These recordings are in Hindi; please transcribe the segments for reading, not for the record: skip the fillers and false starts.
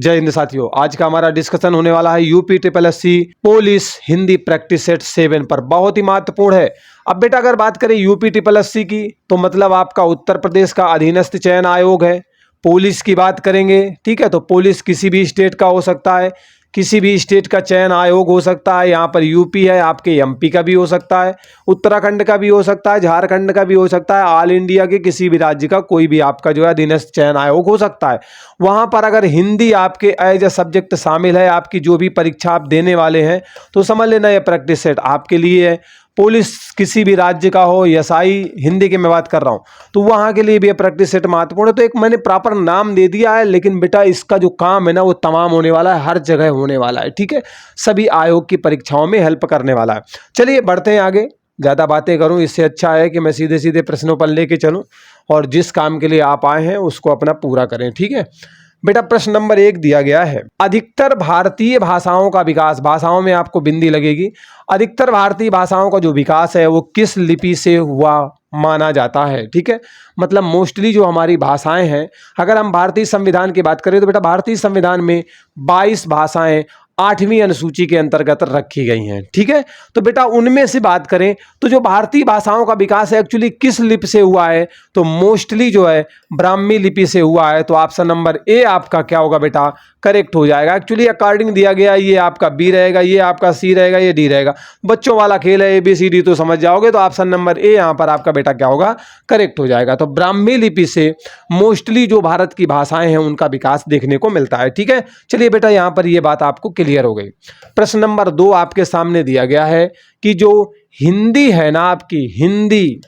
जय हिंद साथियों, आज का हमारा डिस्कशन होने वाला है UP triple SC police Hindi practice set 7 पर। बहुत ही महत्वपूर्ण है। अब बेटा अगर बात करें यूपी ट्रिपल एससी की तो मतलब आपका उत्तर प्रदेश का अधीनस्थ चयन आयोग है। पुलिस की बात करेंगे, ठीक है, तो पुलिस किसी भी स्टेट का हो सकता है, किसी भी स्टेट का चयन आयोग हो सकता है। यहाँ पर यूपी है, आपके एमपी का भी हो सकता है, उत्तराखंड का भी हो सकता है, झारखंड का भी हो सकता है, ऑल इंडिया के किसी भी राज्य का कोई भी आपका जो है अधीनस्थ चयन आयोग हो सकता है। वहाँ पर अगर हिंदी आपके एज ए सब्जेक्ट शामिल है, आपकी जो भी परीक्षा आप देने वाले हैं, तो समझ लेना ये प्रैक्टिस सेट आपके लिए है। पुलिस किसी भी राज्य का हो, एसआई हिंदी की मैं बात कर रहा हूं, तो वहां के लिए भी ये प्रैक्टिस सेट महत्वपूर्ण है। तो एक मैंने प्रॉपर नाम दे दिया है, लेकिन बेटा इसका जो काम है ना वो तमाम होने वाला है, हर जगह होने वाला है, ठीक है, सभी आयोग की परीक्षाओं में हेल्प करने वाला है। चलिए बढ़ते हैं आगे। ज़्यादा बातें करूं इससे अच्छा है कि मैं सीधे सीधे प्रश्नों पर लेके चलूं और जिस काम के लिए आप आए हैं उसको अपना पूरा करें, ठीक है। बेटा प्रश्न नंबर 1 दिया गया है, अधिकतर भारतीय भाषाओं का विकास, भाषाओं में आपको बिंदी लगेगी, अधिकतर भारतीय भाषाओं का जो विकास है वो किस लिपि से हुआ माना जाता है, ठीक है। मतलब मोस्टली जो हमारी भाषाएं हैं, अगर हम भारतीय संविधान की बात करें तो बेटा भारतीय संविधान में 22 भाषाएं 8वीं अनुसूची के अंतर्गत रखी गई हैं, ठीक है। तो बेटा उनमें से बात करें तो जो भारतीय भाषाओं का विकास है एक्चुअली किस लिपि से हुआ है, तो मोस्टली जो है ब्राह्मी लिपि से हुआ है। तो ऑप्शन नंबर ए आपका क्या होगा बेटा, करेक्ट हो जाएगा। एक्चुअली अकॉर्डिंग दिया गया, ये आपका बी रहेगा, ये आपका सी रहेगा, ये डी रहेगा। बच्चों वाला खेल है, ABCD तो समझ जाओगे, तो ऑप्शन नंबर ए यहाँ पर आपका बेटा क्या होगा, करेक्ट हो जाएगा। तो ब्राह्मी लिपि से मोस्टली जो भारत की भाषाएं हैं उनका विकास देखने को मिलता है, ठीक है। चलिए बेटा यहाँ पर ये बात आपको क्लियर हो गई। प्रश्न नंबर 2 आपके सामने दिया गया है कि जो हिंदी है ना आपकी हिंदी,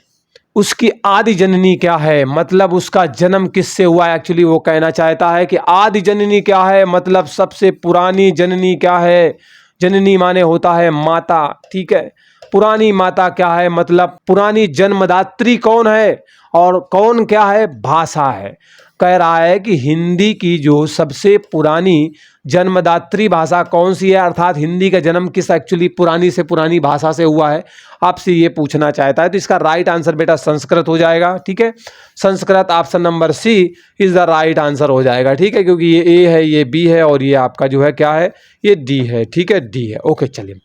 उसकी आदि जननी क्या है, मतलब उसका जन्म किससे हुआ है। एक्चुअली वो कहना चाहता है कि आदि जननी क्या है, मतलब सबसे पुरानी जननी क्या है। जननी माने होता है माता, ठीक है। पुरानी माता क्या है, मतलब पुरानी जन्मदात्री कौन है, और कौन क्या है, भाषा है। कह रहा है कि हिंदी की जो सबसे पुरानी जन्मदात्री भाषा कौन सी है, अर्थात हिंदी का जन्म किस एक्चुअली पुरानी से पुरानी भाषा से हुआ है, आपसे ये पूछना चाहता है। तो इसका राइट आंसर बेटा संस्कृत हो जाएगा, ठीक है। Sanskrit option number C is the right answer हो जाएगा, ठीक है, क्योंकि ये ए है, ये बी है और ये आपका जो है क्या है, ये डी है, ठीक है, डी है। ओके चलिए,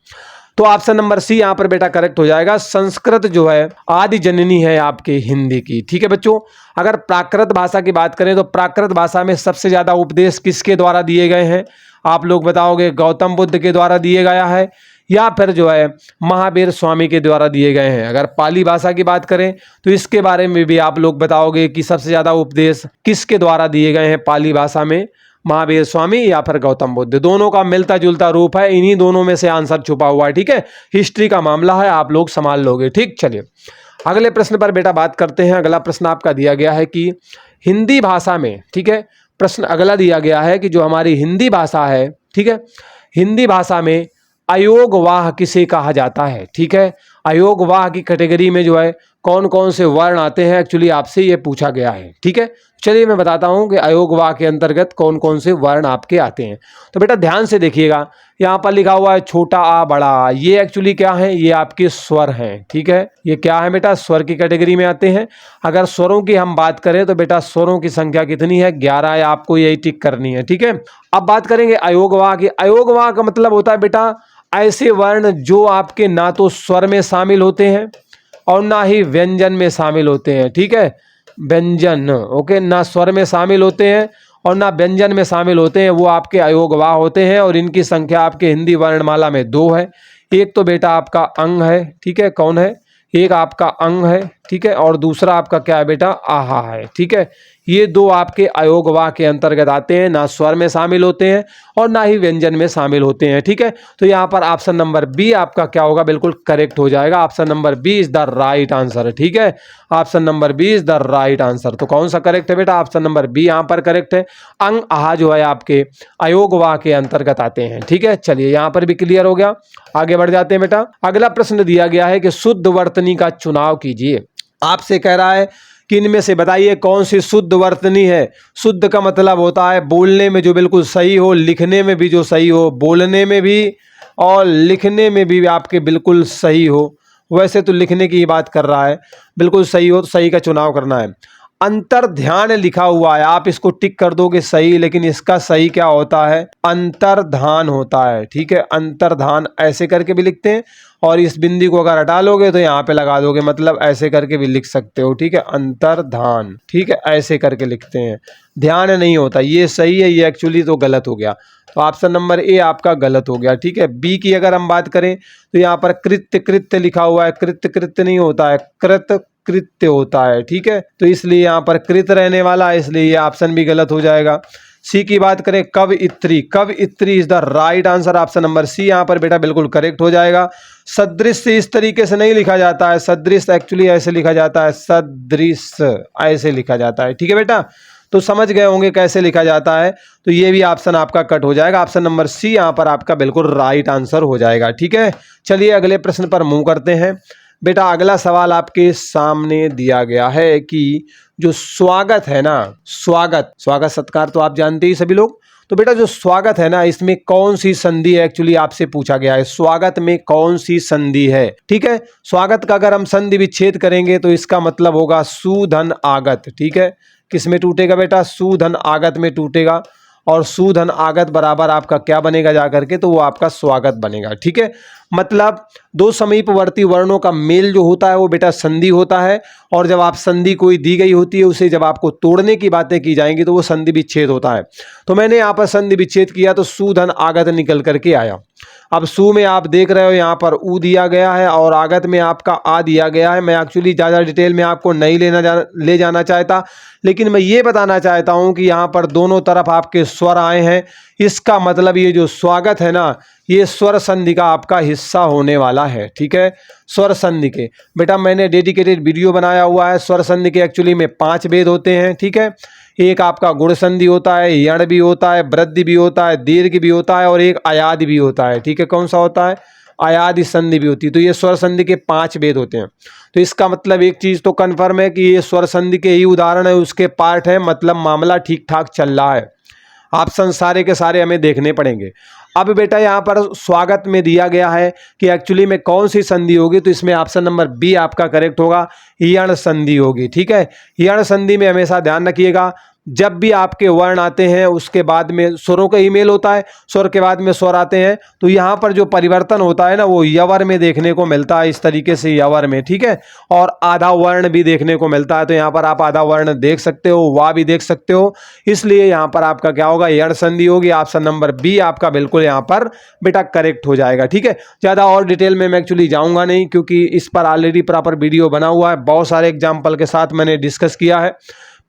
तो ऑप्शन नंबर सी यहां पर बेटा करेक्ट हो जाएगा। संस्कृत जो है आदि जननी है आपके हिंदी की, ठीक है बच्चों। अगर प्राकृत भाषा की बात करें तो प्राकृत भाषा में सबसे ज्यादा उपदेश किसके द्वारा दिए गए हैं, आप लोग बताओगे गौतम बुद्ध के द्वारा दिए गया है या फिर जो है महावीर स्वामी के द्वारा दिए गए हैं। अगर पाली भाषा की बात करें तो इसके बारे में भी आप लोग बताओगे कि सबसे ज्यादा उपदेश किसके द्वारा दिए गए हैं पाली भाषा में, महावीर स्वामी या फिर गौतम बुद्ध। दोनों का मिलता जुलता रूप है, इन्हीं दोनों में से आंसर छुपा हुआ है, ठीक है। हिस्ट्री का मामला है, आप लोग संभाल लोगे, ठीक। चलिए अगले प्रश्न पर बेटा बात करते हैं। अगला प्रश्न आपका दिया गया है कि हिंदी भाषा में, ठीक है, प्रश्न अगला दिया गया है कि जो हमारी हिंदी भाषा है, ठीक है, हिंदी भाषा में अयोगवाह किसे कहा जाता है, ठीक है। अयोगवाह की कैटेगरी में जो है कौन कौन से वर्ण आते हैं, एक्चुअली आपसे ये पूछा गया है, ठीक है। चलिए मैं बताता हूं कि अयोगवाह के अंतर्गत कौन कौन से वर्ण आपके आते हैं। तो बेटा ध्यान से देखिएगा, यहाँ पर लिखा हुआ है छोटा आ बड़ा, ये एक्चुअली क्या है, ये आपके स्वर हैं, ठीक है। ये क्या है बेटा, स्वर की कैटेगरी में आते हैं। अगर स्वरों की हम बात करें तो बेटा स्वरों की संख्या कितनी है, 11 है, आपको यही टिक करनी है, ठीक है। अब बात करेंगे अयोगवाह की। अयोगवाह का मतलब होता है बेटा ऐसे वर्ण जो आपके ना तो स्वर में शामिल होते हैं और ना ही व्यंजन में शामिल होते हैं, ठीक है। व्यंजन, ओके, ना स्वर में शामिल होते हैं और ना व्यंजन में शामिल होते हैं, वो आपके अयोगवाह होते हैं। और इनकी संख्या आपके हिंदी वर्णमाला में 2 है। एक तो बेटा आपका अंग है, ठीक है, कौन है, एक आपका अंग है, ठीक है, और दूसरा आपका क्या है बेटा, आहा है, ठीक है। ये 2 आपके अयोगवाह के अंतर्गत आते हैं, ना स्वर में शामिल होते हैं और ना ही व्यंजन में शामिल होते हैं, ठीक है। तो यहाँ पर ऑप्शन नंबर बी आपका क्या होगा, बिल्कुल करेक्ट हो जाएगा। Option number B is the right answer, ठीक है। Option number B is the right answer. तो कौन सा करेक्ट है बेटा, ऑप्शन नंबर बी यहाँ पर करेक्ट है। अंग आहा जो है आपके अयोगवाह के अंतर्गत आते हैं, ठीक है। चलिए यहाँ पर भी क्लियर हो गया, आगे बढ़ जाते हैं बेटा। अगला प्रश्न दिया गया है कि शुद्ध वर्तनी का चुनाव कीजिए। आपसे कह रहा है कि इनमें से बताइए कौन सी शुद्ध वर्तनी है। शुद्ध का मतलब होता है बोलने में जो बिल्कुल सही हो, लिखने में भी जो सही हो, बोलने में भी और लिखने में भी आपके बिल्कुल सही हो। वैसे तो लिखने की ही बात कर रहा है, बिल्कुल सही हो तो सही का चुनाव करना है। अंतर्ध्यान लिखा हुआ है, आप इसको टिक कर दोगे सही, लेकिन इसका सही क्या होता है, अंतर्धान होता है। ठीक है, अंतर्धान ऐसे करके भी लिखते हैं, और इस बिंदी को अगर हटा लोगे तो यहाँ पे लगा दोगे, मतलब ऐसे करके भी लिख सकते हो। ठीक है, अंतर्धान, ठीक है, ऐसे करके लिखते हैं, ध्यान नहीं होता। ये सही है, ये एक्चुअली तो गलत हो गया, तो ऑप्शन नंबर ए आपका गलत हो गया। ठीक है, बी की अगर हम बात करें तो यहाँ पर कृत्य कृत्य लिखा हुआ है, कृत्य कृत्य नहीं होता है, कृत कृत्य होता है। ठीक है, तो इसलिए यहाँ पर कृत रहने वाला है, इसलिए ये ऑप्शन भी गलत हो जाएगा। सी की बात करें, कवयित्री, कवयित्री is the right answer, option number C यहाँ पर बेटा बिल्कुल करेक्ट हो जाएगा। सदृश इस तरीके से नहीं लिखा जाता है, सदृश एक्चुअली ऐसे लिखा जाता है, सदृश ऐसे लिखा जाता है। ठीक है बेटा, तो समझ गए होंगे कैसे लिखा जाता है, तो ये भी ऑप्शन आपका कट हो जाएगा, ऑप्शन नंबर सी यहाँ पर आपका बिल्कुल राइट आंसर हो जाएगा। ठीक है, चलिए अगले प्रश्न पर मूव करते हैं। बेटा अगला सवाल आपके सामने दिया गया है कि जो स्वागत है ना, स्वागत स्वागत सत्कार तो आप जानते ही सभी लोग, तो बेटा जो स्वागत है ना, इसमें कौन सी संधि है, एक्चुअली आपसे पूछा गया है, स्वागत में कौन सी संधि है। ठीक है, स्वागत का अगर हम संधि विच्छेद करेंगे तो इसका मतलब होगा सुधन आगत। ठीक है, किस में टूटेगा बेटा, सुधन आगत में टूटेगा, और सुधन आगत बराबर आपका क्या बनेगा जाकर के, तो वो आपका स्वागत बनेगा। ठीक है, मतलब दो समीपवर्ती वर्णों का मेल जो होता है वो बेटा संधि होता है, और जब आप संधि कोई दी गई होती है उसे जब आपको तोड़ने की बातें की जाएंगी तो वो संधि विच्छेद होता है। तो मैंने यहाँ पर संधि विच्छेद किया तो सुधन आगत निकल करके आया। अब सु में आप देख रहे हो यहाँ पर उ दिया गया है, और आगत में आपका आ दिया गया है। मैं एक्चुअली ज़्यादा डिटेल में आपको नहीं ले जाना चाहता, लेकिन मैं ये बताना चाहता हूँ कि यहाँ पर दोनों तरफ आपके स्वर आए हैं, इसका मतलब ये जो स्वागत है ना, ये स्वर संधि का आपका हिस्सा होने वाला है। ठीक है, स्वर संधि के बेटा मैंने डेडिकेटेड वीडियो बनाया हुआ है। स्वर संधि के एक्चुअली में 5 भेद होते हैं। ठीक है, एक आपका गुण संधि होता है, यण भी होता है, वृद्धि भी होता है, दीर्घ भी होता है, और एक अयादि भी होता है। ठीक है, कौन सा होता है, अयादि संधि भी होती है। तो ये स्वर संधि के 5 भेद होते हैं। तो इसका मतलब एक चीज तो कन्फर्म है कि ये स्वर संधि के ही उदाहरण है, उसके पार्ट है, मतलब मामला ठीक ठाक चल रहा है। ऑप्शन सारे के सारे हमें देखने पड़ेंगे। अब बेटा यहाँ पर स्वागत में दिया गया है कि एक्चुअली में कौन सी संधि होगी, तो इसमें ऑप्शन नंबर बी आपका करेक्ट होगा, यण संधि होगी। ठीक है, यण संधि में हमेशा ध्यान रखिएगा, जब भी आपके वर्ण आते हैं उसके बाद में स्वरों का ही मेल होता है, स्वर के बाद में स्वर आते हैं, तो यहाँ पर जो परिवर्तन होता है ना वो यवर में देखने को मिलता है, इस तरीके से यवर में। ठीक है, और आधा वर्ण भी देखने को मिलता है, तो यहाँ पर आप आधा वर्ण देख सकते हो, वाह भी देख सकते हो, इसलिए यहाँ पर आपका क्या होगा, यण संधि होगी। ऑप्शन नंबर बी आपका बिल्कुल यहाँ पर बेटा करेक्ट हो जाएगा। ठीक है, ज़्यादा और डिटेल में मैं एक्चुअली जाऊँगा नहीं, क्योंकि इस पर ऑलरेडी प्रॉपर वीडियो बना हुआ है, बहुत सारे एग्जाम्पल के साथ मैंने डिस्कस किया है,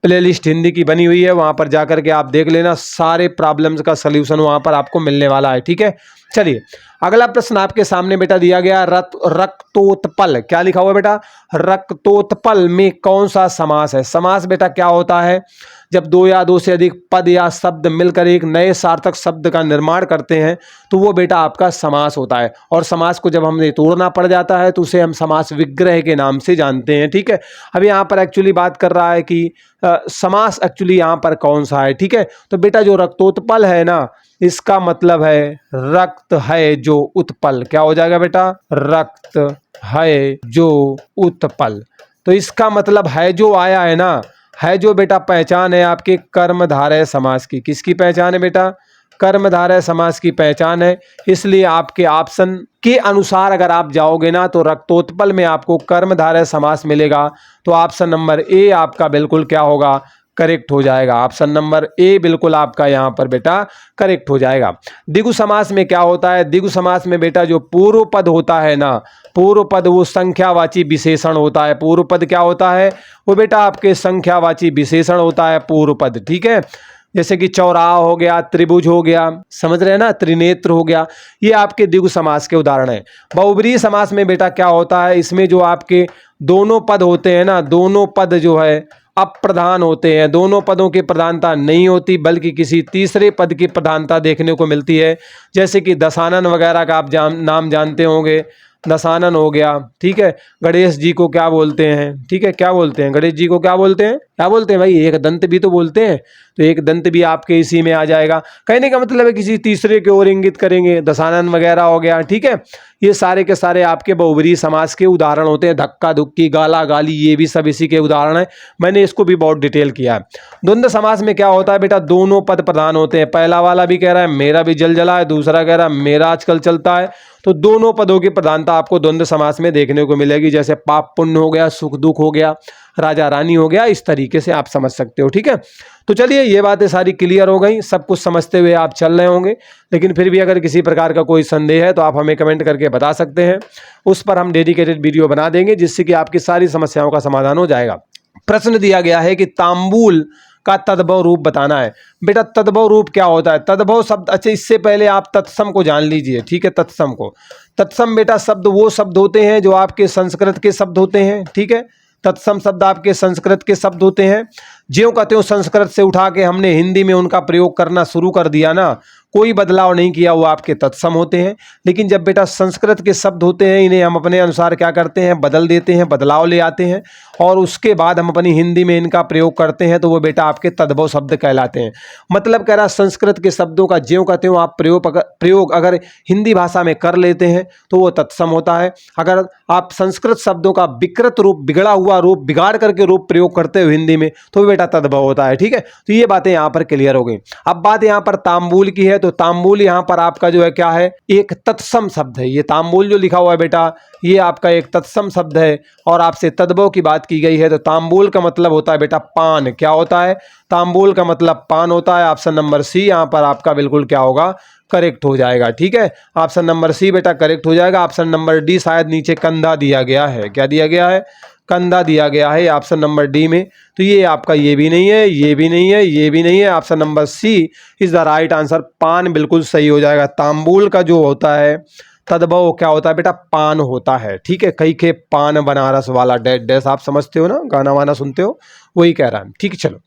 प्लेलिस्ट हिंदी की बनी हुई है, वहां पर जाकर के आप देख लेना, सारे प्रॉब्लम्स का सलूशन वहां पर आपको मिलने वाला है। ठीक है, चलिए अगला प्रश्न आपके सामने बेटा दिया गया, रक्तोत्पल, क्या लिखा हुआ है बेटा, रक्तोत्पल में कौन सा समास है। समास बेटा क्या होता है, जब दो या दो से अधिक पद या शब्द मिलकर एक नए सार्थक शब्द का निर्माण करते हैं तो वो बेटा आपका समास होता है, और समास को जब हमें तोड़ना पड़ जाता है तो उसे हम समास विग्रह के नाम से जानते हैं। ठीक है, अब यहाँ पर एक्चुअली बात कर रहा है कि समास एक्चुअली यहाँ पर कौन सा है। ठीक है, तो बेटा जो रक्तोत्पल है ना, इसका मतलब है रक्त है जो उत्पल, क्या हो जाएगा बेटा, रक्त है जो उत्पल। तो इसका मतलब है जो आया है ना, है जो बेटा पहचान है आपके कर्मधारय समास की, किसकी पहचान है बेटा, कर्मधारय समास की पहचान है। इसलिए आपके ऑप्शन के अनुसार अगर आप जाओगे ना तो रक्तोत्पल में आपको कर्मधारय समास मिलेगा, तो ऑप्शन नंबर ए आपका बिल्कुल क्या होगा, करेक्ट हो जाएगा। ऑप्शन नंबर ए बिल्कुल आपका यहाँ पर बेटा करेक्ट हो जाएगा। द्विगु समास में क्या होता है, द्विगु समास में बेटा जो पूर्व पद होता है ना, पूर्व पद वो संख्यावाची विशेषण होता है। पूर्व पद क्या होता है, वो बेटा आपके संख्यावाची विशेषण होता है पूर्व पद। ठीक है, जैसे कि चौराहा हो गया, त्रिभुज हो गया, समझ रहे हैं ना, त्रिनेत्र हो गया, ये आपके द्विगु समास के उदाहरण है। बहुब्रीहि समास में बेटा क्या होता है, इसमें जो आपके दोनों पद होते हैं ना, दोनों पद जो है अप्रधान होते हैं, दोनों पदों की प्रधानता नहीं होती बल्कि किसी तीसरे पद की प्रधानता देखने को मिलती है। जैसे कि दशानन वगैरह का आप नाम जानते होंगे, दशानन हो गया, ठीक है। गणेश जी को क्या बोलते हैं, ठीक है, क्या बोलते हैं गणेश जी को, क्या बोलते हैं भाई, एक दंत भी तो बोलते हैं, तो एक दंत भी आपके इसी में आ जाएगा। कहने का मतलब है किसी तीसरे की ओर इंगित करेंगे, दशानन वगैरह हो गया, ठीक है। ये सारे के सारे आपके बहुब्रीहि समास के उदाहरण होते हैं। धक्का धुक्की, गाला गाली, ये भी सब इसी के उदाहरण है। मैंने इसको भी बहुत डिटेल किया है। द्वंद्व समास में क्या होता है बेटा, दोनों पद प्रधान होते हैं। पहला वाला भी कह रहा है मेरा भी जल जला है, दूसरा कह रहा है मेरा आजकल चलता है, तो दोनों पदों की प्रधानता आपको द्वंद्व समास में देखने को मिलेगी। जैसे पाप पुण्य हो गया, सुख दुख हो गया, राजा रानी हो गया, इस तरीके से आप समझ सकते हो, ठीक है। तो चलिए ये बातें सारी क्लियर हो गई, सब कुछ समझते हुए आप चल रहे होंगे। लेकिन फिर भी अगर किसी प्रकार का कोई संदेह है तो आप हमें कमेंट करके बता सकते हैं, उस पर हम डेडिकेटेड वीडियो बना देंगे जिससे कि आपकी सारी समस्याओं का समाधान हो जाएगा। प्रश्न दिया गया है कि तांबूल का तद्भव रूप बताना है। बेटा तद्भव रूप क्या होता है, तद्भव शब्द, अच्छा इससे पहले आप तत्सम को जान लीजिए, ठीक है। तत्सम को, तत्सम बेटा शब्द वो शब्द होते हैं जो आपके संस्कृत के शब्द होते हैं, ठीक है। तत्सम शब्द आपके संस्कृत के शब्द होते हैं। ज्यों का त्यों संस्कृत से उठा के हमने हिंदी में उनका प्रयोग करना शुरू कर दिया ना, कोई बदलाव नहीं किया, वो आपके तत्सम होते हैं। लेकिन जब बेटा संस्कृत के शब्द होते हैं, इन्हें हम अपने अनुसार क्या करते हैं, बदल देते हैं, बदलाव ले आते हैं, और उसके बाद हम अपनी हिंदी में इनका प्रयोग करते हैं, तो वो बेटा आपके तद्भव शब्द कहलाते हैं। मतलब कह रहा संस्कृत के शब्दों का ज्यों का त्यों आप प्रयोग अगर हिंदी भाषा में कर लेते हैं तो वो तत्सम होता है। अगर आप संस्कृत शब्दों का विकृत रूप, बिगड़ा हुआ रूप, बिगाड़ करके रूप प्रयोग करते हो हिंदी में, तो बेटा तद्भव होता है, ठीक है। तो ये बातें यहाँ पर क्लियर हो गई। अब बात यहाँ पर तांबूल की है, तो तांबूल यहाँ पर आपका जो है क्या है, एक तत्सम शब्द है। ये तांबूल जो लिखा हुआ है बेटा, ये आपका एक तत्सम शब्द है, और आपसे तद्भव की बात की गई है। तो तांबूल का मतलब होता है बेटा पान। क्या होता है, तांबूल का मतलब पान होता है। ऑप्शन नंबर सी यहाँ पर आपका बिल्कुल क्या होगा, करेक्ट हो जाएगा, ठीक है। ऑप्शन नंबर सी बेटा करेक्ट हो जाएगा। ऑप्शन नंबर डी शायद नीचे कंधा दिया गया है, क्या दिया गया है, कंधा दिया गया है ऑप्शन नंबर डी में। तो ये आपका ये भी नहीं है, ये भी नहीं है, ये भी नहीं है। Option number C is the right answer. पान बिल्कुल सही हो जाएगा। तांबूल का जो होता है तद्भव क्या होता है बेटा, पान होता है, ठीक है। कई के पान बनारस वाला डैश डैश, आप समझते हो ना, गाना वाना सुनते हो, वही कह रहा है, ठीक है। चलो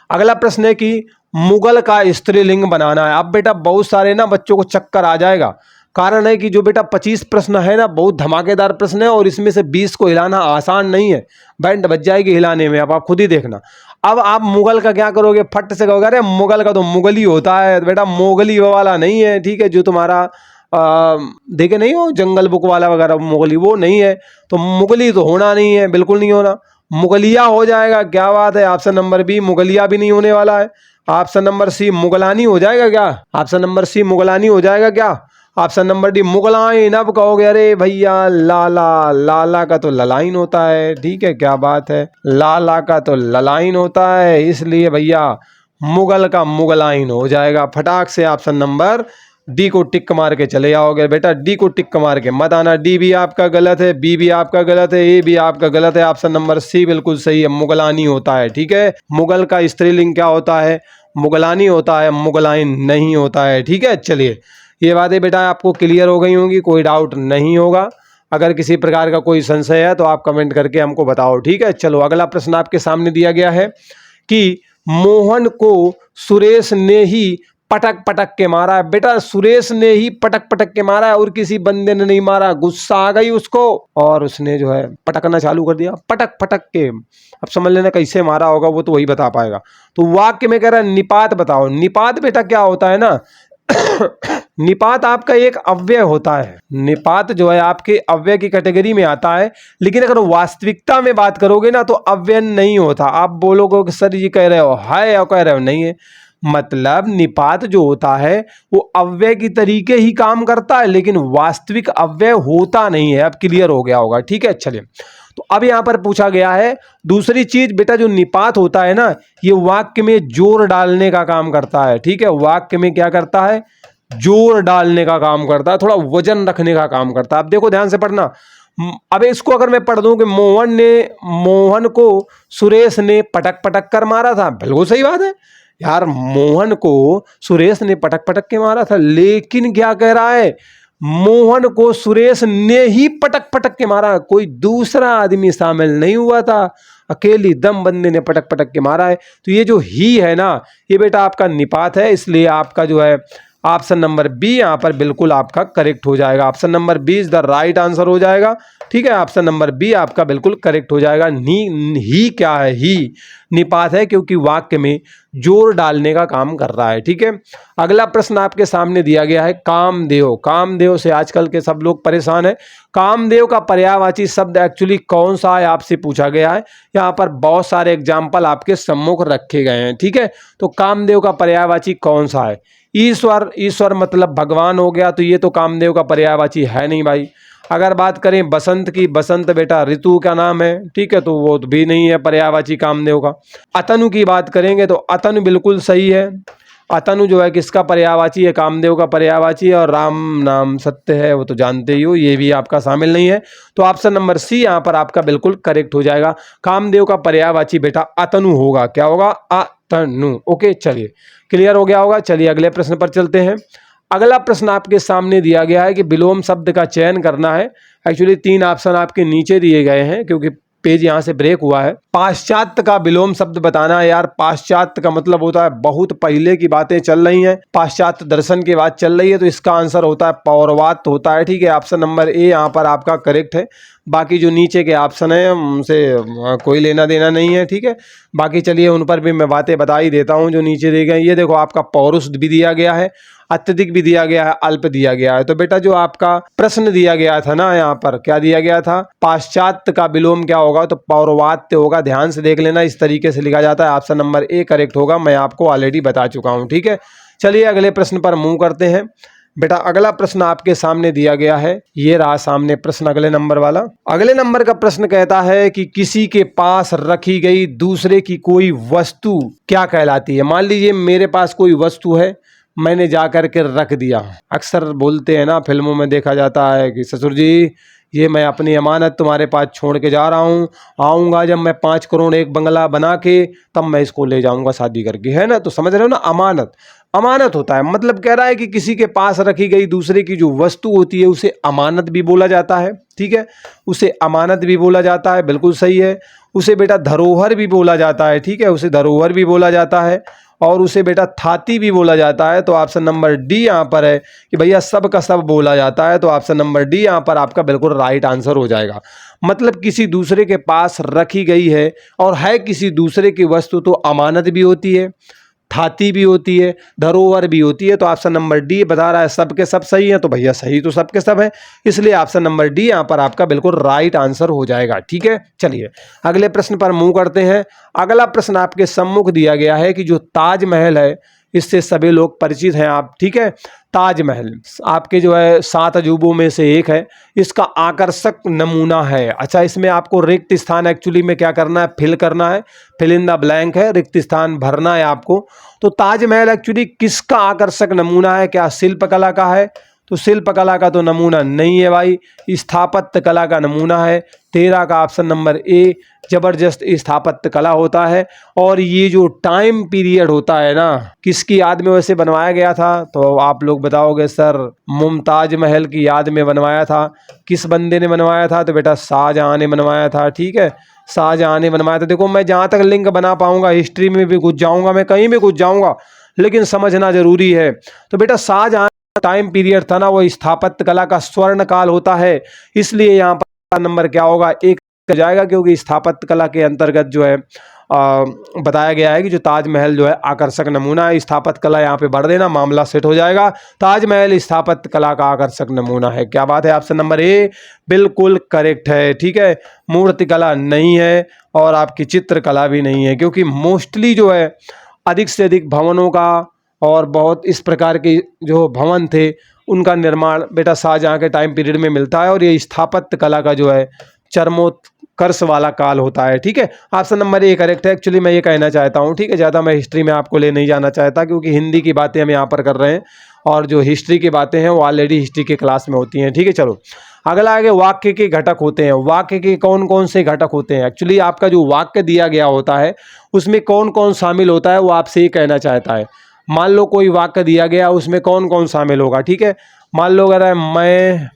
अगला प्रश्न है कि मुगल का स्त्रीलिंग बनाना है। अब बेटा बहुत सारे ना बच्चों को चक्कर आ जाएगा, कारण है कि जो बेटा 25 प्रश्न है ना, बहुत धमाकेदार प्रश्न है, और इसमें से 20 को हिलाना आसान नहीं है, बैंड बज जाएगी हिलाने में। अब आप खुद ही देखना। अब आप मुगल का क्या करोगे, फट से कहोगे अरे मुगल का तो मुगल ही होता है बेटा, मोगली वाला नहीं है, ठीक है। जो तुम्हारा देखे नहीं हो जंगल बुक वाला वगैरह मुगली, वो नहीं है। तो मुगली तो होना नहीं है, बिल्कुल नहीं होना, मुगलिया हो जाएगा। क्या बात है, ऑप्शन नंबर बी मुगलिया भी नहीं होने वाला है। ऑप्शन नंबर सी मुगलानी हो जाएगा क्या, ऑप्शन नंबर सी मुगलानी हो जाएगा क्या। ऑप्शन नंबर डी मुगलाइन। अब कहोगे अरे भैया लाला, लाला का तो ललाइन होता है, ठीक है, क्या बात है, लाला का तो ललाइन होता है, इसलिए भैया मुगल का मुगलाइन हो जाएगा। फटाक से ऑप्शन नंबर डी को टिक मार के चले जाओगे बेटा, डी को टिक मार के मत आना। डी भी आपका गलत है, बी भी आपका गलत है, ए भी आपका गलत है। ऑप्शन नंबर सी बिल्कुल सही है, मुगलानी होता है, ठीक है। मुगल का स्त्रीलिंग क्या होता है, मुगलानी होता है, मुगलाइन नहीं होता है, ठीक है। चलिए ये बातें बेटा आपको क्लियर हो गई होंगी, कोई डाउट नहीं होगा। अगर किसी प्रकार का कोई संशय है तो आप कमेंट करके हमको बताओ, ठीक है। चलो अगला प्रश्न आपके सामने दिया गया है कि मोहन को सुरेश ने ही पटक पटक के मारा है। बेटा सुरेश ने ही पटक पटक के मारा है और किसी बंदे ने नहीं मारा। गुस्सा आ गई उसको और उसने जो है पटकना चालू कर दिया, पटक पटक के। अब समझ लेना कैसे मारा होगा, वो तो वही बता पाएगा। तो वाक्य में कह रहा है निपात बताओ। निपात बेटा क्या होता है ना निपात आपका एक अव्यय होता है। निपात जो है आपके अव्यय की कैटेगरी में आता है, लेकिन अगर वास्तविकता में बात करोगे ना तो अव्यय नहीं होता। आप बोलोगे कि सर जी कह रहे हो है और कह रहे हो नहीं है। मतलब निपात जो होता है वो अव्यय की तरीके ही काम करता है, लेकिन वास्तविक अव्यय होता नहीं है। अब क्लियर हो गया होगा, ठीक है। चलिए तो अब यहां पर पूछा गया है दूसरी चीज बेटा, जो निपात होता है ना, ये वाक्य में जोर डालने का काम करता है, ठीक है। वाक्य में क्या करता है, जोर डालने का काम करता है, थोड़ा वजन रखने का काम करता है। अब देखो ध्यान से पढ़ना। अब इसको अगर मैं पढ़ दूं कि मोहन को सुरेश ने पटक पटक कर मारा था, बिल्कुल सही बात है यार, मोहन को सुरेश ने पटक पटक के मारा था। लेकिन क्या कह रहा है, मोहन को सुरेश ने ही पटक पटक के मारा, कोई दूसरा आदमी शामिल नहीं हुआ था, अकेली दम बंदे ने पटक पटक के मारा है। तो ये जो ही है ना, ये बेटा आपका निपात है, इसलिए आपका जो है ऑप्शन नंबर बी यहाँ पर बिल्कुल आपका करेक्ट हो जाएगा। Option number B is the right answer हो जाएगा। ठीक है, ऑप्शन नंबर बी आपका बिल्कुल करेक्ट हो जाएगा। ही क्या है, ही निपात है क्योंकि वाक्य में जोर डालने का काम कर रहा है। ठीक है, अगला प्रश्न आपके सामने दिया गया है कामदेव। कामदेव से आजकल के सब लोग परेशान है। कामदेव का पर्यायवाची शब्द एक्चुअली कौन सा है आपसे पूछा गया है। यहाँ पर बहुत सारे एग्जाम्पल आपके सम्मुख रखे गए हैं। ठीक है, तो कामदेव का पर्यायवाची कौन सा है। ईश्वर, ईश्वर मतलब भगवान हो गया, तो ये तो कामदेव का पर्यायवाची है नहीं भाई। अगर बात करें बसंत की, बसंत बेटा ऋतु का नाम है। ठीक है, तो वो तो भी नहीं है पर्यायवाची कामदेव का। अतनु की बात करेंगे तो अतनु बिल्कुल सही है। अतनु जो है किसका पर्यायवाची है, कामदेव का पर्यायवाची है। और राम नाम सत्य है, वो तो जानते ही हो, ये भी आपका शामिल नहीं है। तो ऑप्शन नंबर सी यहाँ पर आपका बिल्कुल करेक्ट हो जाएगा। कामदेव का पर्यायवाची बेटा अतनु होगा। क्या होगा, अतनु। ओके, चलिए क्लियर हो गया होगा। चलिए अगले प्रश्न पर चलते हैं। अगला प्रश्न आपके सामने दिया गया है कि विलोम शब्द का चयन करना है। एक्चुअली 3 ऑप्शन आपके नीचे दिए गए हैं क्योंकि पेज यहाँ से ब्रेक हुआ है। पाश्चात्य का विलोम शब्द बताना है यार। पाश्चात्य का मतलब होता है बहुत पहले की बातें चल रही हैं, पाश्चात्य दर्शन की बात चल रही है, तो इसका आंसर होता है पौरवात्य होता है। ठीक है, ऑप्शन नंबर ए यहाँ पर आपका करेक्ट है। बाकी जो नीचे के ऑप्शन है उनसे कोई लेना देना नहीं है। ठीक है, बाकी चलिए उन पर भी मैं बातें बता ही देता हूँ जो नीचे दिए गए। ये देखो आपका पौरुष भी दिया गया है, अत्यधिक भी दिया गया है, अल्प दिया गया है। तो बेटा जो आपका प्रश्न दिया गया था ना, यहाँ पर क्या दिया गया था, पाश्चात्य का विलोम क्या होगा, तो पौरवात्य होगा। ध्यान से देख लेना, इस तरीके से लिखा जाता है। ऑप्शन नंबर ए करेक्ट होगा, मैं आपको ऑलरेडी बता चुका हूँ। ठीक है, चलिए अगले प्रश्न पर मूव करते हैं। बेटा अगला प्रश्न आपके सामने दिया गया है, ये रहा सामने प्रश्न अगले नंबर वाला। अगले नंबर का प्रश्न कहता है कि किसी के पास रखी गई दूसरे की कोई वस्तु क्या कहलाती है। मान लीजिए मेरे पास कोई वस्तु है, मैंने जा कर के रख दिया। अक्सर बोलते हैं ना, फिल्मों में देखा जाता है कि ससुर जी ये मैं अपनी अमानत तुम्हारे पास छोड़ के जा रहा हूँ, आऊँगा जब मैं 5 करोड़ एक बंगला बना के तब मैं इसको ले जाऊँगा शादी करके, है ना। तो समझ रहे हो ना, अमानत अमानत होता है। मतलब कह रहा है कि किसी के पास रखी गई दूसरे की जो वस्तु होती है उसे अमानत भी बोला जाता है। ठीक है, उसे अमानत भी बोला जाता है, बिल्कुल सही है। उसे बेटा धरोहर भी बोला जाता है। ठीक है, उसे धरोहर भी बोला जाता है और उसे बेटा थाती भी बोला जाता है। तो ऑप्शन नंबर डी यहाँ पर है कि भैया सब का सब बोला जाता है। तो ऑप्शन नंबर डी यहाँ पर आपका बिल्कुल राइट आंसर हो जाएगा। मतलब किसी दूसरे के पास रखी गई है और है किसी दूसरे की वस्तु तो अमानत भी होती है, थाती भी होती है, धरोहर भी होती है। तो ऑप्शन नंबर डी बता रहा है सबके सब सही है। तो भैया सही तो सबके सब है, इसलिए ऑप्शन नंबर डी यहाँ पर आपका बिल्कुल राइट आंसर हो जाएगा। ठीक है, चलिए अगले प्रश्न पर मूव करते हैं। अगला प्रश्न आपके सम्मुख दिया गया है कि जो ताजमहल है, इससे सभी लोग परिचित हैं आप। ठीक है, ताजमहल आपके जो है 7 अजूबों में से एक है, इसका आकर्षक नमूना है। अच्छा, इसमें आपको रिक्त स्थान एक्चुअली में क्या करना है, फिल करना है, फिल इन द ब्लैंक है, रिक्त स्थान भरना है आपको। तो ताजमहल एक्चुअली किसका आकर्षक नमूना है, क्या शिल्पकला का है, तो शिल्पकला का तो नमूना नहीं है भाई, स्थापत्य कला का नमूना है। 13 का ऑप्शन नंबर ए जबरदस्त स्थापत्य कला होता है। और ये जो टाइम पीरियड होता है ना, किसकी याद में वैसे बनवाया गया था, तो आप लोग बताओगे सर मुमताज महल की याद में बनवाया था। किस बंदे ने बनवाया था, तो बेटा शाहजहां ने बनवाया था। ठीक है, शाहजहां ने बनवाया था। देखो मैं जहाँ तक लिंक बना पाऊंगा, हिस्ट्री में भी घुस जाऊंगा, मैं कहीं भी घुस जाऊंगा, लेकिन समझना जरूरी है। तो बेटा शाहजहां टाइम पीरियड था ना, वो स्थापत्य कला का स्वर्ण काल होता है, इसलिए यहाँ पर नंबर क्या होगा, एक जाएगा, क्योंकि स्थापत्य कला के अंतर्गत जो है बताया गया है कि जो ताजमहल जो है आकर्षक नमूना है। स्थापत्य कला यहाँ पे बढ़ देना, मामला सेट हो जाएगा। ताजमहल स्थापत्य कला का आकर्षक नमूना है। क्या बात है, ऑप्शन नंबर ए बिल्कुल करेक्ट है। ठीक है, मूर्ति कला नहीं है और आपकी चित्रकला भी नहीं है, क्योंकि मोस्टली जो है अधिक से अधिक भवनों का और बहुत इस प्रकार के जो भवन थे उनका निर्माण बेटा शाहजहां के टाइम पीरियड में मिलता है, और ये स्थापत्य कला का जो है चरमोत्कर्ष वाला काल होता है। ठीक है, ऑप्शन नंबर ए करेक्ट है। एक्चुअली मैं ये कहना चाहता हूँ, ठीक है, ज़्यादा मैं हिस्ट्री में आपको ले नहीं जाना चाहता, क्योंकि हिंदी की बातें हम यहाँ पर कर रहे हैं और जो हिस्ट्री की बातें हैं वो ऑलरेडी हिस्ट्री के क्लास में होती हैं। ठीक है, चलो अगला आगे वाक्य के घटक होते हैं। वाक्य के कौन कौन से घटक होते हैं, एक्चुअली आपका जो वाक्य दिया गया होता है उसमें कौन कौन शामिल होता है वो आपसे ये कहना चाहता है। मान लो कोई वाक्य दिया गया, उसमें कौन कौन शामिल होगा। ठीक है, मान लो अगर मैं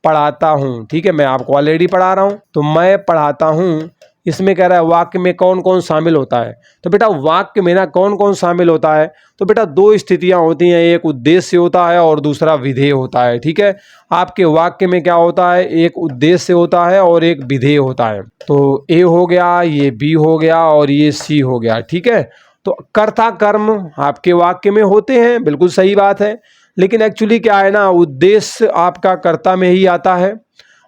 पढ़ाता हूँ, ठीक है, मैं आपको ऑलरेडी पढ़ा रहा हूँ, तो मैं पढ़ाता हूँ इसमें कह रहा है वाक्य में कौन कौन शामिल होता है। तो बेटा वाक्य में ना कौन कौन शामिल होता है, तो बेटा दो स्थितियां होती हैं, एक उद्देश्य होता है और दूसरा विधेय होता है। ठीक है, आपके वाक्य में क्या होता है, एक उद्देश्य होता है और एक विधेय होता है। तो ए हो गया, ये बी हो गया और ये सी हो गया। ठीक है, तो कर्ता कर्म आपके वाक्य में होते हैं, बिल्कुल सही बात है, लेकिन एक्चुअली क्या है ना, उद्देश्य आपका कर्ता में ही आता है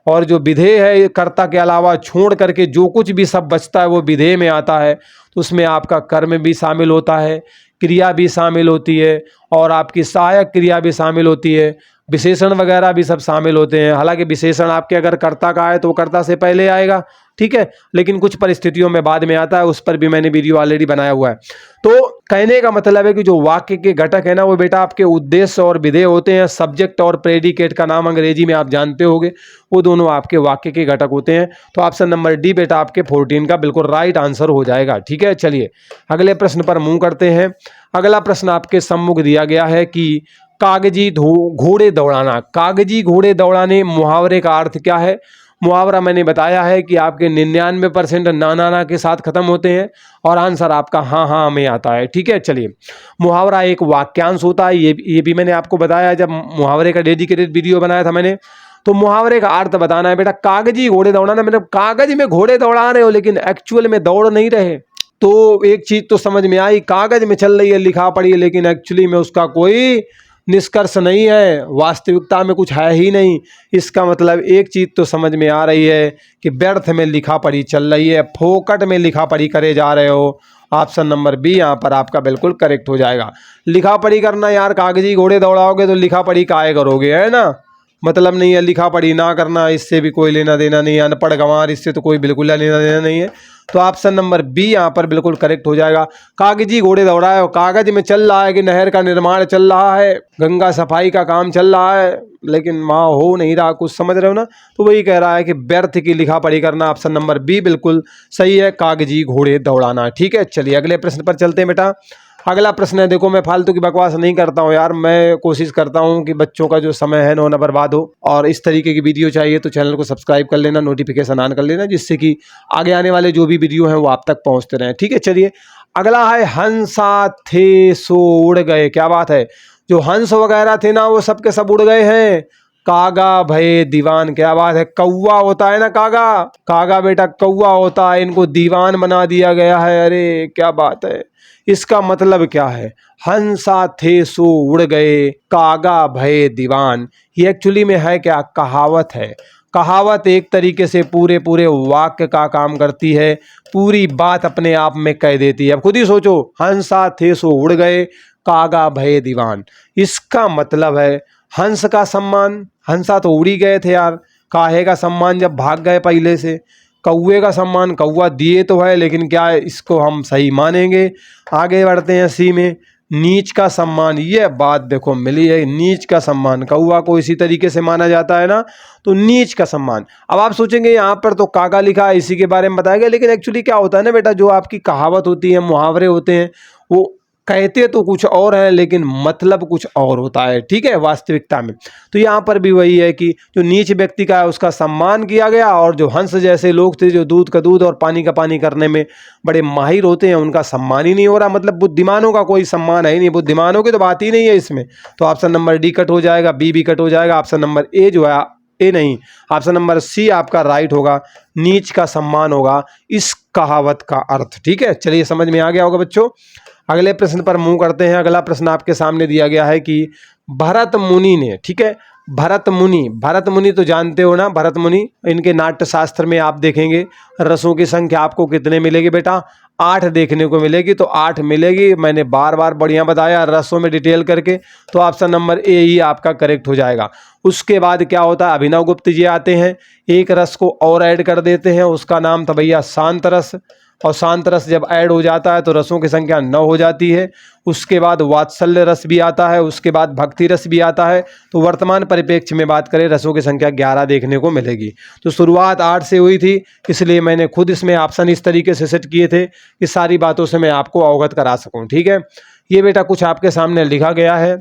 और जो विधेय है कर्ता के अलावा छोड़ करके जो कुछ भी सब बचता है वो विधेय में आता है। तो उसमें आपका कर्म भी शामिल होता है, क्रिया भी शामिल होती है और आपकी सहायक क्रिया भी शामिल होती है, विशेषण वगैरह भी सब शामिल होते हैं। हालांकि विशेषण आपके अगर कर्ता का है तो वो कर्ता से पहले आएगा, ठीक है, लेकिन कुछ परिस्थितियों में बाद में आता है, उस पर भी मैंने वीडियो ऑलरेडी बनाया हुआ है। तो कहने का मतलब है कि जो वाक्य के घटक है ना वो बेटा आपके उद्देश्य और विधेय होते हैं। सब्जेक्ट और प्रेडिकेट का नाम अंग्रेजी में आप जानते होंगे, वो दोनों आपके वाक्य के घटक होते हैं। तो ऑप्शन नंबर डी बेटा आपके 14 का बिल्कुल राइट आंसर हो जाएगा। ठीक है, चलिए अगले प्रश्न पर मूव करते हैं। अगला प्रश्न आपके सम्मुख दिया गया है कि कागजी घोड़े दौड़ाना, कागजी घोड़े दौड़ाने मुहावरे का अर्थ क्या है। मुहावरा मैंने बताया है कि आपके 99% ना ना ना के साथ खत्म होते हैं और आंसर आपका हाँ हाँ में आता है। ठीक है, चलिए मुहावरा एक वाक्यांश होता है, ये भी मैंने आपको बताया जब मुहावरे का डेडिकेटेड वीडियो बनाया था मैंने। तो मुहावरे का अर्थ बताना है बेटा, कागजी घोड़े दौड़ाना मतलब कागज में घोड़े दौड़ा रहे हो लेकिन एक्चुअल में दौड़ नहीं रहे। तो एक चीज तो समझ में आई, कागज में चल रही है, लिखा पड़ी है, लेकिन एक्चुअली में उसका कोई निष्कर्ष नहीं है, वास्तविकता में कुछ है ही नहीं। इसका मतलब एक चीज तो समझ में आ रही है कि व्यर्थ में लिखा पढ़ी चल रही है, फोकट में लिखा पढ़ी करे जा रहे हो। ऑप्शन नंबर बी यहाँ पर आपका बिल्कुल करेक्ट हो जाएगा। लिखा पढ़ी करना यार, कागजी घोड़े दौड़ाओगे तो लिखा पढ़ी काहे करोगे, है ना, मतलब नहीं है। लिखा पढ़ी ना करना, इससे भी कोई लेना देना नहीं है। अनपढ़ गंवार, इससे तो कोई बिल्कुल लेना देना नहीं है। तो ऑप्शन नंबर बी यहाँ पर बिल्कुल करेक्ट हो जाएगा। कागजी घोड़े दौड़ाए हो, कागज में चल रहा है कि नहर का निर्माण चल रहा है, गंगा सफाई का काम चल रहा है, लेकिन वहाँ हो नहीं रहा, कुछ समझ रहे हो ना। तो वही कह रहा है कि व्यर्थ की लिखा पढ़ी करना। ऑप्शन नंबर बी बिल्कुल सही है, कागजी घोड़े दौड़ाना। ठीक है, चलिए अगले प्रश्न पर चलते हैं बेटा। अगला प्रश्न है, देखो मैं फालतू की बकवास नहीं करता हूँ यार, मैं कोशिश करता हूँ कि बच्चों का जो समय है ना बर्बाद हो। और इस तरीके की वीडियो चाहिए तो चैनल को सब्सक्राइब कर लेना, नोटिफिकेशन ऑन कर लेना, जिससे कि आगे आने वाले जो भी वीडियो हैं वो आप तक पहुँचते रहें। ठीक है, चलिए अगला है हंसा थे सो उड़ गए। क्या बात है, जो हंस वगैरह थे ना वो सब के सब उड़ गए हैं। कागा भय दीवान, क्या बात है, कौवा होता है ना कागा, कागा बेटा कौवा होता है, इनको दीवान बना दिया गया है। अरे क्या बात है, इसका मतलब क्या है, हंसा थे सो उड़ गए, कागा भय दीवान। ये एक्चुअली में है क्या, कहावत है। कहावत एक तरीके से पूरे पूरे वाक्य का काम करती है, पूरी बात अपने आप में कह देती है। अब खुद ही सोचो, हंसा थे सो उड़ गए, कागा भय दीवान, इसका मतलब है हंस का सम्मान। हंसा तो उड़ी गए थे यार, काहे का सम्मान जब भाग गए पहले से। कौवे का सम्मान कौवा दिए तो है, लेकिन क्या इसको हम सही मानेंगे। आगे बढ़ते हैं सी में, नीच का सम्मान, ये बात देखो मिली है, नीच का सम्मान, कौवा को इसी तरीके से माना जाता है ना, तो नीच का सम्मान। अब आप सोचेंगे यहाँ पर तो कागा लिखा है, इसी के बारे में बताया गया, लेकिन एक्चुअली क्या होता है ना बेटा, जो आपकी कहावत होती है, मुहावरे होते हैं, वो कहते तो कुछ और है लेकिन मतलब कुछ और होता है। ठीक है, वास्तविकता में। तो यहाँ पर भी वही है कि जो नीच व्यक्ति का है उसका सम्मान किया गया, और जो हंस जैसे लोग थे जो दूध का दूध और पानी का पानी करने में बड़े माहिर होते हैं, उनका सम्मान ही नहीं हो रहा। मतलब बुद्धिमानों का कोई सम्मान है ही नहीं, बुद्धिमानों की तो बात ही नहीं है इसमें। तो ऑप्शन नंबर डी कट हो जाएगा, बी भी कट हो जाएगा। ऑप्शन नंबर ए जो है, ए नहीं, ऑप्शन नंबर सी आपका राइट होगा, नीच का सम्मान होगा इस कहावत का अर्थ। ठीक है, चलिए समझ में आ गया होगा बच्चों। अगले प्रश्न पर मूव करते हैं। अगला प्रश्न आपके सामने दिया गया है कि भरत मुनि ने, ठीक है, भरत मुनि तो जानते हो ना, भरत मुनि, इनके नाट्य शास्त्र में आप देखेंगे रसों की संख्या आपको कितने मिलेगी बेटा, 8 देखने को मिलेगी। तो 8 मिलेगी, मैंने बार बार बढ़िया बताया रसों में डिटेल करके। तो ऑप्शन नंबर ए ही आपका करेक्ट हो जाएगा। उसके बाद क्या होता है, अभिनव गुप्त जी आते हैं, एक रस को और ऐड कर देते हैं, उसका नाम था भैया शांत रस। और शांत रस जब ऐड हो जाता है तो रसों की संख्या 9 हो जाती है। उसके बाद वात्सल्य रस भी आता है, उसके बाद भक्ति रस भी आता है। तो वर्तमान परिप्रेक्ष्य में बात करें, रसों की संख्या 11 देखने को मिलेगी। तो शुरुआत 8 से हुई थी, इसलिए मैंने खुद इसमें ऑप्शन इस तरीके से सेट किए थे कि सारी बातों से मैं आपको अवगत करा सकूं। ठीक है, ये बेटा कुछ आपके सामने लिखा गया है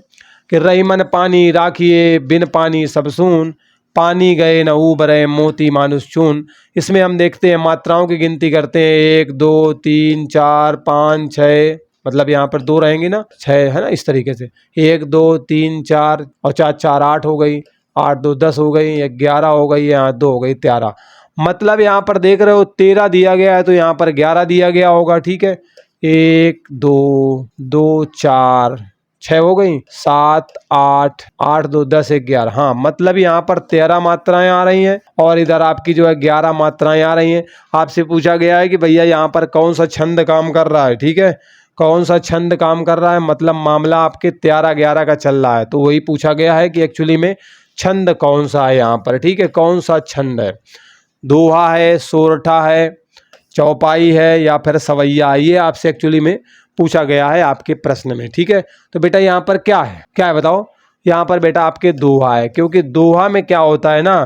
कि रही मन पानी राखिए, बिन पानी सब सून, पानी गए न उबरे मोती मानुष चून। इसमें हम देखते हैं मात्राओं की गिनती करते हैं, 1 2 3 4 5 6, मतलब यहाँ पर 2 रहेंगे ना, 6 है ना, इस तरीके से 1 2 3 4 और 4 4 8 हो गई, 8 2 10 हो गई, 11 हो गई, यहाँ 2 हो गई 13। मतलब यहाँ पर देख रहे हो 13 दिया गया है तो यहाँ पर 11 दिया गया होगा। ठीक है, 1 2 2 4 6 हो गई, 7 8 8 2 10 11। हाँ, मतलब यहाँ पर 13 मात्राएं आ रही हैं और इधर आपकी जो है 11 मात्राएं आ रही हैं। आपसे पूछा गया है कि भैया यहाँ पर कौन सा छंद काम कर रहा है। ठीक है, कौन सा छंद काम कर रहा है, मतलब मामला आपके 13 11 का चल रहा है, तो वही पूछा गया है कि एक्चुअली में छंद कौन सा है यहाँ पर। ठीक है, कौन सा छंद है, दोहा है, सोरठा है, चौपाई है या फिर सवैया है, ये आपसे एक्चुअली में पूछा गया है आपके प्रश्न में। ठीक है, तो बेटा यहाँ पर क्या है बताओ। यहाँ पर बेटा आपके दोहा है, क्योंकि दोहा में क्या होता है ना,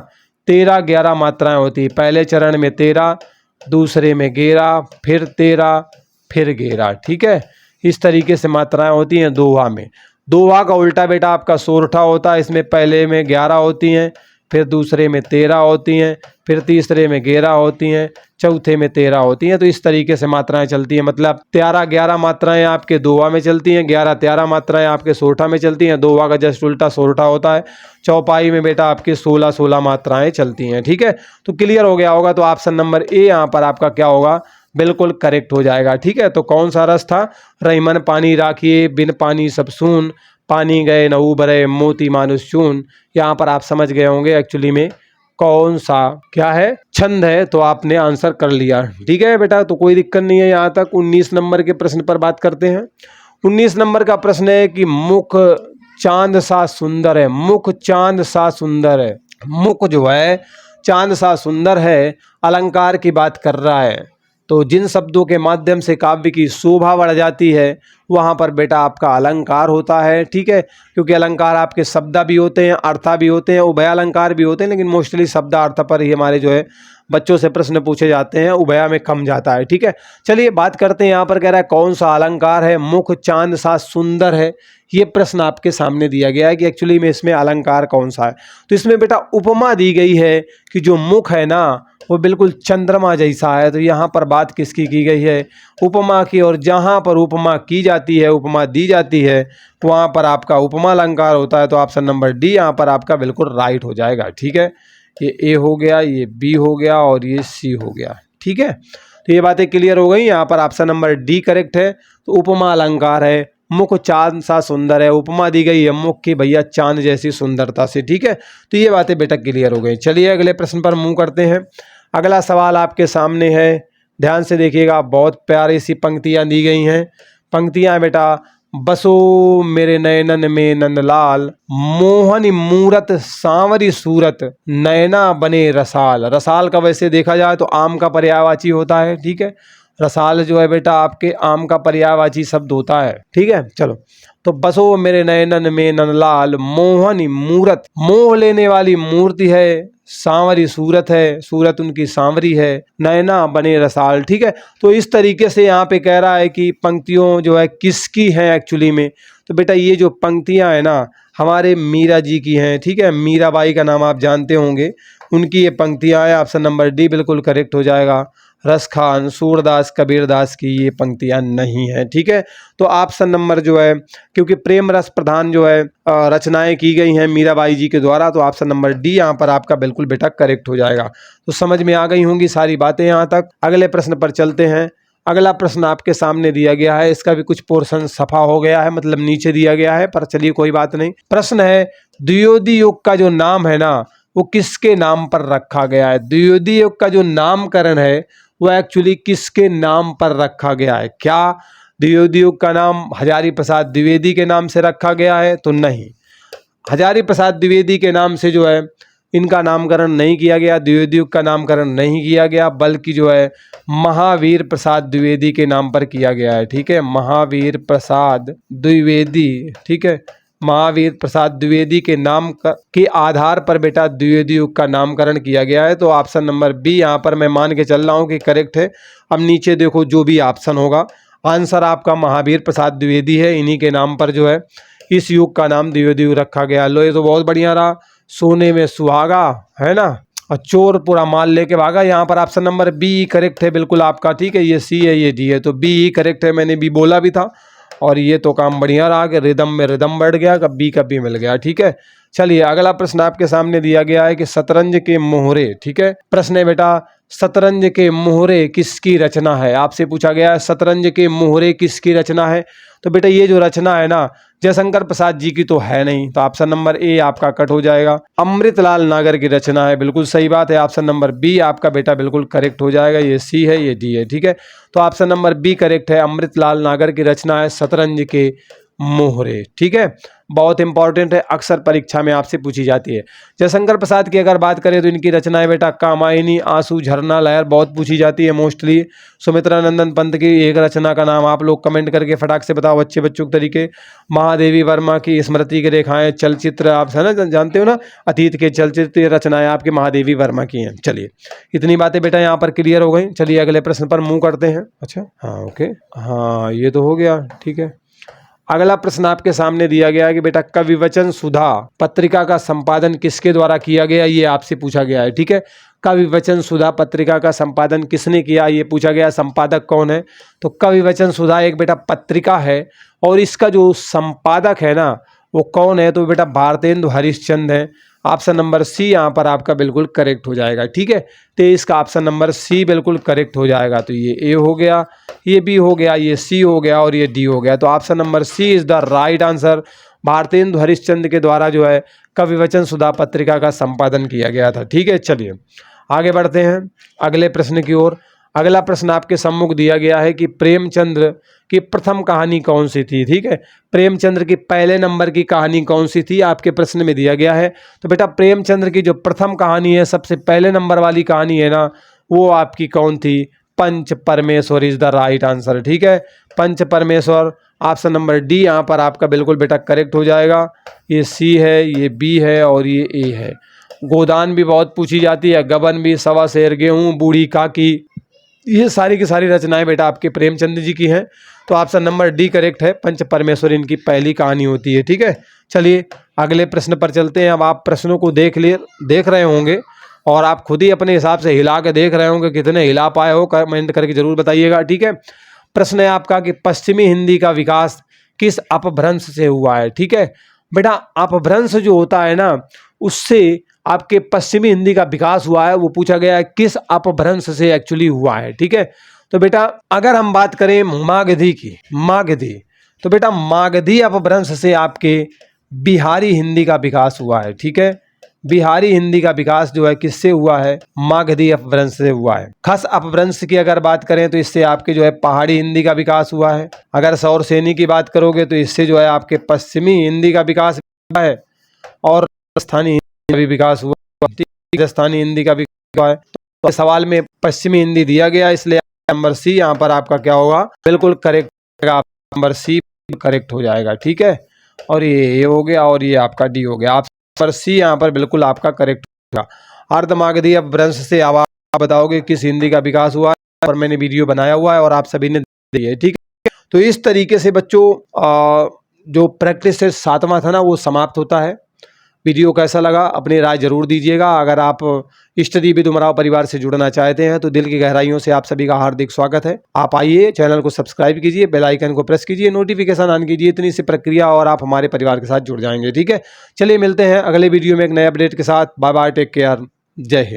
13 11 मात्राएं होती है। पहले चरण में 13, दूसरे में 11, फिर 13, फिर 11। ठीक है, इस तरीके से मात्राएं होती हैं दोहा में। दोहा का उल्टा बेटा आपका सोरठा होता है। इसमें पहले में 11 होती हैं, फिर दूसरे में 13 होती हैं, फिर तीसरे में 11 होती हैं, चौथे में 13 होती हैं। तो इस तरीके से मात्राएं चलती हैं, मतलब 13 11 मात्राएं आपके दोहा में चलती हैं, 11 13 मात्राएं आपके सोरठा में चलती हैं। दोहा का जस्ट उल्टा सोरठा होता है। चौपाई में बेटा आपके 16 16 मात्राएं चलती हैं। ठीक है, तो क्लियर हो गया होगा। तो ऑप्शन नंबर ए यहाँ पर आपका क्या होगा, बिल्कुल करेक्ट हो जाएगा। ठीक है, तो कौन सा रस था, रहीमन पानी राखिए बिन पानी सब सून, पानी गए न उबरे मोती मानुष चून। यहाँ पर आप समझ गए होंगे एक्चुअली में कौन सा क्या है, छंद है, तो आपने आंसर कर लिया। ठीक है बेटा, तो कोई दिक्कत नहीं है यहाँ तक। 19 नंबर के प्रश्न पर बात करते हैं। 19 नंबर का प्रश्न है कि मुख चांद सा सुंदर है। मुख चांद सा सुंदर है, मुख जो है चांद सा सुंदर है, अलंकार की बात कर रहा है। तो जिन शब्दों के माध्यम से काव्य की शोभा बढ़ जाती है वहाँ पर बेटा आपका अलंकार होता है। ठीक है, क्योंकि अलंकार आपके शब्दा भी होते हैं, अर्था भी होते हैं, उभय अलंकार भी होते हैं, लेकिन मोस्टली शब्दा अर्थ पर ही हमारे जो है बच्चों से प्रश्न पूछे जाते हैं, उभया में कम जाता है। ठीक है, चलिए बात करते हैं। यहाँ पर कह रहा है कौन सा अलंकार है, मुख चांद सा सुंदर है। ये प्रश्न आपके सामने दिया गया है कि एक्चुअली में इसमें अलंकार कौन सा है। तो इसमें बेटा उपमा दी गई है कि जो मुख है ना वो बिल्कुल चंद्रमा जैसा है। तो यहाँ पर बात किसकी की गई है, उपमा की। और जहाँ पर उपमा की जाती है, उपमा दी जाती है, वहाँ पर आपका उपमा अलंकार होता है। तो ऑप्शन नंबर डी यहाँ पर आपका बिल्कुल राइट हो जाएगा। ठीक है, ये ए हो गया, ये बी हो गया और ये सी हो गया। ठीक है, तो ये बातें क्लियर हो गई। यहाँ पर ऑप्शन नंबर डी करेक्ट है। तो उपमा अलंकार है, मुख चांद सा सुंदर है, उपमा दी गई है मुख की भैया चांद जैसी सुंदरता से। ठीक है, तो ये बातें बेटा क्लियर हो गई। चलिए अगले प्रश्न पर मूव करते हैं। अगला सवाल आपके सामने है, ध्यान से देखिएगा। बहुत प्यारी सी पंक्तियां दी गई हैं। पंक्तियां बेटा, बसो मेरे नयनन में नंदलाल, मोहन मूरत सांवरी सूरत, नयना बने रसाल। रसाल का वैसे देखा जाए तो आम का पर्यायवाची होता है। ठीक है, रसाल जो है बेटा आपके आम का पर्यायवाची शब्द होता है। ठीक है, चलो तो बसो मेरे नयनन में नंदलाल, मोहनी मूरत, मोह लेने वाली मूर्ति है, सांवरी सूरत है, सूरत उनकी सांवरी है, नयना बने रसाल। ठीक है, तो इस तरीके से यहाँ पे कह रहा है कि पंक्तियों जो है किसकी हैं एक्चुअली में। तो बेटा ये जो पंक्तियाँ हैं ना हमारे मीरा जी की हैं। ठीक है, मीराबाई का नाम आप जानते होंगे, उनकी ये पंक्तियाँ हैं। ऑप्शन नंबर डी बिल्कुल करेक्ट हो जाएगा। रसखान, सूरदास, कबीरदास की ये पंक्तियां नहीं है। ठीक है, तो ऑप्शन नंबर जो है, क्योंकि प्रेम रस प्रधान जो है रचनाएं की गई हैं मीराबाई जी के द्वारा, तो ऑप्शन नंबर डी यहाँ पर आपका बिल्कुल बेटा करेक्ट हो जाएगा। तो समझ में आ गई होंगी सारी बातें यहाँ तक। अगले प्रश्न पर चलते हैं। अगला प्रश्न आपके सामने दिया गया है, इसका भी कुछ पोर्शन सफा हो गया है, मतलब नीचे दिया गया है, पर चलिए कोई बात नहीं। प्रश्न है, द्वियोदी योग का जो नाम है ना वो किसके नाम पर रखा गया है। द्वियोदी योग का जो नामकरण है वो एक्चुअली किसके नाम पर रखा गया है। क्या द्वियोदी योग का नाम हजारी प्रसाद द्विवेदी के नाम से रखा गया है? तो नहीं, हजारी प्रसाद द्विवेदी के नाम से जो है इनका नामकरण नहीं किया गया, द्विवेदी योग का नामकरण नहीं किया गया, बल्कि जो है महावीर प्रसाद द्विवेदी के नाम पर किया गया है। ठीक है, महावीर प्रसाद द्विवेदी। ठीक है, महावीर प्रसाद द्विवेदी के नाम के आधार पर बेटा द्विवेदी युग का नामकरण किया गया है। तो ऑप्शन नंबर बी यहाँ पर मैं मान के चल रहा हूँ कि करेक्ट है। अब नीचे देखो जो भी ऑप्शन होगा, आंसर आपका महावीर प्रसाद द्विवेदी है। इन्हीं के नाम पर जो है इस युग का नाम द्विवेदी रखा गया। लो ये तो बहुत बढ़िया रहा। सोने में सुहागा, है ना, और चोर पूरा माल लेके भागा। यहाँ पर ऑप्शन नंबर बी करेक्ट है बिल्कुल आपका, ठीक है। ये सी है, ये डी है, तो बी करेक्ट है, मैंने बी बोला भी था। और ये तो काम बढ़िया रहा कि रिदम में रिदम बढ़ गया, कभी कभी मिल गया, ठीक है। चलिए अगला प्रश्न आपके सामने दिया गया है कि शतरंज के मोहरे, ठीक है। प्रश्न है बेटा, शतरंज के मोहरे किसकी रचना है? आपसे पूछा गया है शतरंज के मोहरे किसकी रचना है। तो बेटा ये जो रचना है ना, जयशंकर प्रसाद जी की तो है नहीं, तो ऑप्शन नंबर ए आपका कट हो जाएगा। अमृतलाल नागर की रचना है, बिल्कुल सही बात है। ऑप्शन नंबर बी आपका बेटा बिल्कुल करेक्ट हो जाएगा। ये सी है, ये डी है, ठीक है। तो ऑप्शन नंबर बी करेक्ट है, अमृतलाल नागर की रचना है शतरंज के मोहरे, ठीक है। बहुत इंपॉर्टेंट है, अक्सर परीक्षा में आपसे पूछी जाती है। जयशंकर प्रसाद की अगर बात करें तो इनकी रचना है बेटा कामायनी, आंसू, झरना, लहर, बहुत पूछी जाती है मोस्टली। सुमित्रा नंदन पंत की एक रचना का नाम आप लोग कमेंट करके फटाक से बताओ अच्छे बच्चों के तरीके। महादेवी वर्मा की स्मृति की रेखाएं, चलचित्र, आप है ना जानते हो ना, अतीत के चलचित्र रचनाएं आपकी महादेवी वर्मा की हैं। चलिए इतनी बातें बेटा यहाँ पर क्लियर हो गई। चलिए अगले प्रश्न पर मूव करते हैं। अच्छा हाँ ओके, हाँ ये तो हो गया, ठीक है। अगला प्रश्न आपके सामने दिया गया है कि बेटा कविवचन सुधा पत्रिका का संपादन किसके द्वारा किया गया, ये आपसे पूछा गया है, ठीक है। कविवचन सुधा पत्रिका का संपादन किसने किया, ये पूछा गया। संपादक कौन है? तो कविवचन सुधा एक बेटा पत्रिका है, और इसका जो संपादक है ना वो कौन है? तो बेटा भारतेंदु हरिश्चंद्र है। ऑप्शन नंबर सी यहाँ पर आपका बिल्कुल करेक्ट हो जाएगा, ठीक है। तो इसका ऑप्शन नंबर सी बिल्कुल करेक्ट हो जाएगा। तो ये ए हो गया, ये बी हो गया, ये सी हो गया और ये डी हो गया। तो option number C is the right answer. Bharatendu Harishchandra के द्वारा जो है कविवचन सुधा पत्रिका का संपादन किया गया था, ठीक है। चलिए आगे बढ़ते हैं अगले प्रश्न की ओर। अगला प्रश्न आपके सम्मुख दिया गया है कि प्रेमचंद्र की प्रथम कहानी कौन सी थी, ठीक है। प्रेमचंद्र की पहले नंबर की कहानी कौन सी थी, आपके प्रश्न में दिया गया है। तो बेटा प्रेमचंद्र की जो प्रथम कहानी है, सबसे पहले नंबर वाली कहानी है ना, वो आपकी कौन थी? पंच परमेश्वर इज द राइट आंसर, ठीक है। पंच परमेश्वर, ऑप्शन नंबर डी यहाँ पर आपका बिल्कुल बेटा करेक्ट हो जाएगा। ये सी है, ये बी है और ये ए है। गोदान भी बहुत पूछी जाती है, गबन भी, सवा शेर गेहूँ, बूढ़ी काकी, ये सारी की सारी रचनाएं बेटा आपके प्रेमचंद जी की हैं। तो ऑप्शन नंबर डी करेक्ट है, पंच परमेश्वर इनकी पहली कहानी होती है, ठीक है। चलिए अगले प्रश्न पर चलते हैं। अब आप प्रश्नों को देख रहे होंगे और आप खुद ही अपने हिसाब से हिला के देख रहे होंगे, कितने हिला पाए हो कमेंट करके जरूर बताइएगा, ठीक है। प्रश्न है आपका कि पश्चिमी हिंदी का विकास किस अपभ्रंश से हुआ है, ठीक है। बेटा अपभ्रंश जो होता है ना, उससे आपके पश्चिमी हिंदी का विकास हुआ है, वो पूछा गया है किस अपभ्रंश से एक्चुअली हुआ है, ठीक है। तो बेटा अगर हम बात करें मागधी की, मागधी, तो बेटा मागधी अपभ्रंश से आपके बिहारी हिंदी का विकास हुआ है, ठीक है। बिहारी हिंदी का विकास जो है किससे हुआ है? मागधी अपभ्रंश से हुआ है। खस अपभ्रंश की अगर बात करें तो इससे आपके जो है पहाड़ी हिंदी का विकास हुआ है। अगर सौर सेनी की बात करोगे तो इससे जो है आपके पश्चिमी हिंदी का विकास हुआ है, और राजस्थानी हिंदी का भी विकास हुआ, राजस्थानी हिंदी का विकास हुआ है। तो सवाल में पश्चिमी हिंदी दिया गया, इसलिए नंबर सी यहाँ पर आपका क्या होगा? बिल्कुल करेक्ट, नंबर सी करेक्ट हो जाएगा, ठीक है। और ये हो गया और ये आपका डी हो गया। आप पर सी यहाँ पर बिल्कुल आपका करेक्ट होगा। अर्धमागधी अपभ्रंश से आप बताओगे किस हिंदी का विकास हुआ है, और मैंने वीडियो बनाया हुआ है और आप सभी ने दी है, ठीक है। तो इस तरीके से बच्चों जो प्रैक्टिस से 7वां था ना वो समाप्त होता है। वीडियो कैसा लगा अपनी राय जरूर दीजिएगा। अगर आप इष्टदीप उमराव परिवार से जुड़ना चाहते हैं तो दिल की गहराइयों से आप सभी का हार्दिक स्वागत है। आप आइए, चैनल को सब्सक्राइब कीजिए, बेल आइकन को प्रेस कीजिए, नोटिफिकेशन ऑन कीजिए। इतनी सी प्रक्रिया और आप हमारे परिवार के साथ जुड़ जाएंगे, ठीक है। चलिए मिलते हैं अगले वीडियो में एक नए अपडेट के साथ। बाय बाय, टेक केयर, जय हिंद।